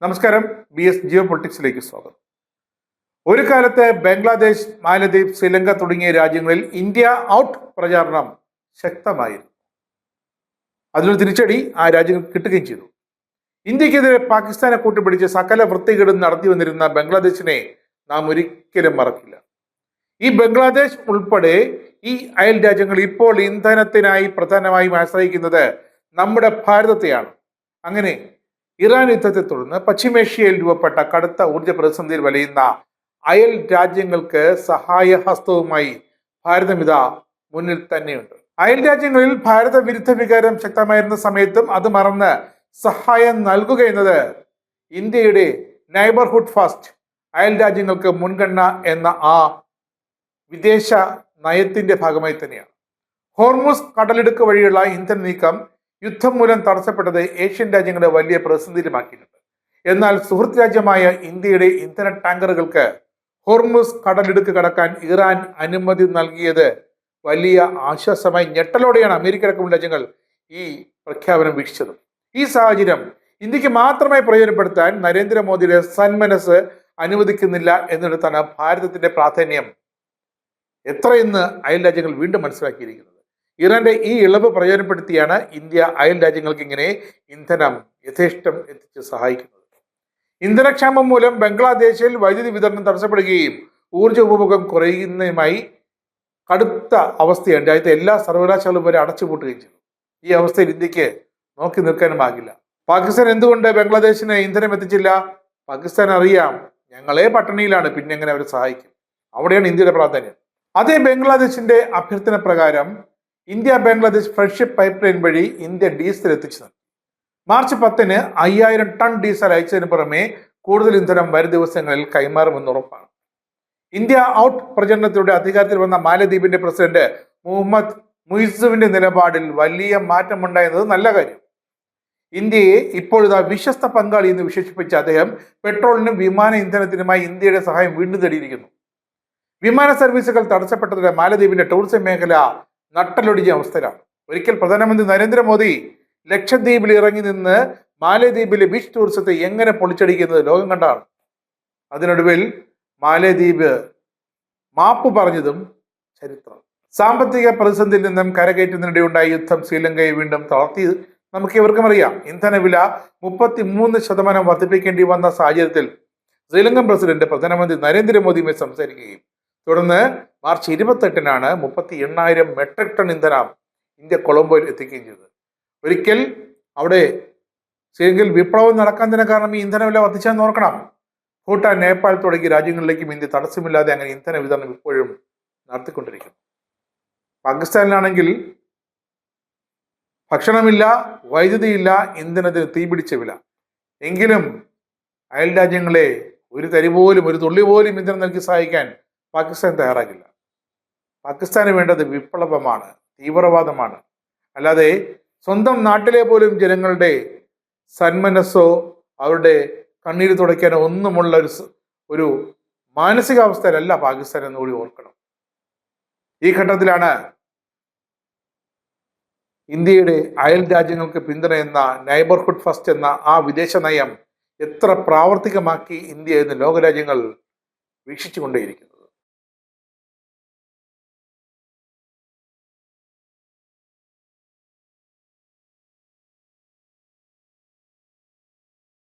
നമസ്കാരം. ജിയോ പൊളിറ്റിക്സിലേക്ക് സ്വാഗതം. ഒരു കാലത്ത് ബംഗ്ലാദേശ്, മാലദ്വീപ്, ശ്രീലങ്ക തുടങ്ങിയ രാജ്യങ്ങളിൽ ഇന്ത്യ ഔട്ട് പ്രചാരണം ശക്തമായിരുന്നു. അതിനൊരു തിരിച്ചടി ആ രാജ്യങ്ങൾക്ക് കിട്ടുകയും ചെയ്തു. ഇന്ത്യക്കെതിരെ പാകിസ്ഥാനെ കൂട്ടുപിടിച്ച് സകല വൃത്തികേടും നടത്തി വന്നിരുന്ന ബംഗ്ലാദേശിനെ നാം ഒരിക്കലും മറക്കില്ല. ഈ ബംഗ്ലാദേശ് ഉൾപ്പെടെ ഈ അയൽ രാജ്യങ്ങൾ ഇപ്പോൾ ഇന്ധനത്തിനായി പ്രധാനമായും ആശ്രയിക്കുന്നത് നമ്മുടെ ഭാരതത്തെയാണ്. അങ്ങനെ ഇറാൻ യുദ്ധത്തെ തുടർന്ന് പശ്ചിമേഷ്യയിൽ രൂപപ്പെട്ട കടുത്ത ഊർജ്ജ പ്രതിസന്ധിയിൽ വലയുന്ന അയൽ രാജ്യങ്ങൾക്ക് സഹായഹസ്തവുമായി ഭാരതം ഇതാ മുന്നിൽ തന്നെയുണ്ട്. അയൽ രാജ്യങ്ങളിൽ ഭാരത വിരുദ്ധ വികാരം ശക്തമായിരുന്ന സമയത്തും അത് മറന്ന് സഹായം നൽകുക എന്നത് ഇന്ത്യയുടെ നൈബർഹുഡ് ഫസ്റ്റ്, അയൽ രാജ്യങ്ങൾക്ക് മുൻഗണന എന്ന ആ വിദേശ നയത്തിന്റെ ഭാഗമായി തന്നെയാണ്. ഹോർമുസ് കടലിടുക്ക് വഴിയുള്ള ഇന്ധന നീക്കം യുദ്ധം മൂലം തടസ്സപ്പെട്ടത് ഏഷ്യൻ രാജ്യങ്ങളെ വലിയ പ്രതിസന്ധിയിലുമാക്കിയിട്ടുണ്ട്. എന്നാൽ സുഹൃത്ത് രാജ്യമായ ഇന്ത്യയുടെ ഇന്ധന ടാങ്കറുകൾക്ക് ഹോർമുസ് കടലിടുക്ക് കടക്കാൻ ഇറാൻ അനുമതി നൽകിയത് വലിയ ആശ്വാസമായി ഞെട്ടലോടെയാണ് അമേരിക്ക അടക്കമുള്ള രാജ്യങ്ങൾ ഈ പ്രഖ്യാപനം വീക്ഷിച്ചത്. ഈ സാഹചര്യം ഇന്ത്യക്ക് മാത്രമായി പ്രയോജനപ്പെടുത്താൻ നരേന്ദ്രമോദിയുടെ സന്മനസ് അനുവദിക്കുന്നില്ല എന്നിടത്താണ് ഭാരതത്തിന്റെ പ്രാധാന്യം എത്രയെന്ന് അയൽ രാജ്യങ്ങൾ വീണ്ടും മനസ്സിലാക്കിയിരിക്കുന്നത്. ഇറാന്റെ ഈ ഇളവ് പ്രയോജനപ്പെടുത്തിയാണ് ഇന്ത്യ അയൽ രാജ്യങ്ങൾക്ക് ഇങ്ങനെ ഇന്ധനം യഥേഷ്ടം എത്തിച്ച് സഹായിക്കുന്നത്. ഇന്ധനക്ഷാമം മൂലം ബംഗ്ലാദേശിൽ വൈദ്യുതി വിതരണം തടസ്സപ്പെടുകയും ഊർജ്ജ ഉപഭോഗം കുറയുന്നതുമായി കടുത്ത അവസ്ഥയാണ്. രാജ്യത്തെ എല്ലാ സർവകലാശാലകളും വരെ അടച്ചുപൂട്ടുകയും ചെയ്തു. ഈ അവസ്ഥയിൽ ഇന്ത്യക്ക് നോക്കി നിൽക്കാനുമാകില്ല. പാകിസ്ഥാൻ എന്തുകൊണ്ട് ബംഗ്ലാദേശിന് ഇന്ധനം എത്തിച്ചില്ല? പാകിസ്ഥാൻ അറിയാം, ഞങ്ങളെ പട്ടിണിയിലാണ്, പിന്നെ എങ്ങനെ അവരെ സഹായിക്കും? അവിടെയാണ് ഇന്ത്യയുടെ പ്രാധാന്യം. അതേ ബംഗ്ലാദേശിന്റെ അഭ്യർത്ഥന പ്രകാരം India Bangladesh friendship pipe line വഴി ഇന്ത്യ ഡീസൽ എത്തിച്ചു നൽകി. മാർച്ച് 10-ന് 5000 ടൺ ഡീസൽ അയച്ചതിന് പുറമെ കൂടുതൽ ഇന്ധനം വരും ദിവസങ്ങളിൽ കൈമാറുമെന്ന് ഉറപ്പാണ്. ഇന്ത്യ ഔട്ട് പ്രചരണത്തിലൂടെ അധികാരത്തിൽ വന്ന മാലദ്വീപിന്റെ പ്രസിഡന്റ് മുഹമ്മദ് മുയിസുവിന്റെ നിലപാടിൽ വലിയ മാറ്റമുണ്ടായത് നല്ല കാര്യം. ഇന്ത്യയെ ഇപ്പോഴിതാ വിശ്വസ്ത പങ്കാളി എന്ന് വിശേഷിപ്പിച്ച അദ്ദേഹം പെട്രോളിനും വിമാന ഇന്ധനത്തിനുമായി ഇന്ത്യയുടെ സഹായം വീണ്ടും തേടിയിരിക്കുന്നു. വിമാന സർവീസുകൾ തടസ്സപ്പെട്ടതോടെ മാലദ്വീപിന്റെ ടൂറിസം മേഖല നട്ടലൊടിഞ്ഞ അവസ്ഥയിലാണ്. ഒരിക്കൽ പ്രധാനമന്ത്രി നരേന്ദ്രമോദി ലക്ഷദ്വീപിൽ ഇറങ്ങി നിന്ന് മാലദ്വീപിലെ ബീച്ച് ടൂറിസത്തെ എങ്ങനെ പൊളിച്ചടിക്കുന്നത് ലോകം കണ്ടാണ്. അതിനൊടുവിൽ മാലദ്വീപ് മാപ്പ് പറഞ്ഞതും ചരിത്രം. സാമ്പത്തിക പ്രതിസന്ധിയിൽ നിന്നും കരകയറ്റുന്നതിനിടെയുണ്ടായ യുദ്ധം ശ്രീലങ്കയെ വീണ്ടും തളർത്തി നമുക്ക് ഇവർക്കും അറിയാം. ഇന്ധനവില 33% വർദ്ധിപ്പിക്കേണ്ടി വന്ന സാഹചര്യത്തിൽ ശ്രീലങ്കൻ പ്രസിഡന്റ് പ്രധാനമന്ത്രി നരേന്ദ്രമോദിയുമായി സംസാരിക്കുകയും തുടർന്ന് മാർച്ച് 28-നാണ് 38,000 മെട്രിക് ടൺ ഇന്ധനം ഇന്ത്യ കൊളംബോയിൽ എത്തിക്കുകയും ചെയ്തത്. ഒരിക്കൽ അവിടെ ശ്രീലങ്കയിൽ വിപ്ലവം നടക്കാൻ തന്നെ കാരണം ഈ ഇന്ധനവില വർദ്ധിച്ചെന്ന് ഓർക്കണം. ഭൂട്ടാൻ, നേപ്പാൾ തുടങ്ങിയ രാജ്യങ്ങളിലേക്കും ഇന്ത്യ തടസ്സമില്ലാതെ അങ്ങനെ ഇന്ധന വിതരണം ഇപ്പോഴും നടത്തിക്കൊണ്ടിരിക്കുന്നു. പാകിസ്ഥാനിലാണെങ്കിൽ ഭക്ഷണമില്ല, വൈദ്യുതിയില്ല, ഇന്ധനത്തിന് തീപിടിച്ച വില. എങ്കിലും അയൽ രാജ്യങ്ങളെ ഒരു തരി പോലും, ഒരു തുള്ളി പോലും ഇന്ധനം നൽകി സഹായിക്കാൻ പാകിസ്ഥാൻ തയ്യാറാകില്ല. പാകിസ്ഥാന് വേണ്ടത് വിപ്ലവമാണ്, തീവ്രവാദമാണ്. അല്ലാതെ സ്വന്തം നാട്ടിലെ പോലും ജനങ്ങളുടെ സന്മനസ്സോ അവരുടെ കണ്ണീര് തുടയ്ക്കാനോ ഒന്നുമുള്ള ഒരു മാനസികാവസ്ഥയിലല്ല പാകിസ്ഥാൻ എന്നുകൂടി ഓർക്കണം. ഈ ഘട്ടത്തിലാണ് ഇന്ത്യയുടെ അയൽ രാജ്യങ്ങൾക്ക് പിന്തുണ എന്ന നൈബർഹുഡ് ഫസ്റ്റ് എന്ന ആ വിദേശ നയം എത്ര പ്രാവർത്തികമാക്കി ഇന്ത്യ എന്ന് ലോകരാജ്യങ്ങൾ വീക്ഷിച്ചുകൊണ്ടേയിരിക്കുന്നു.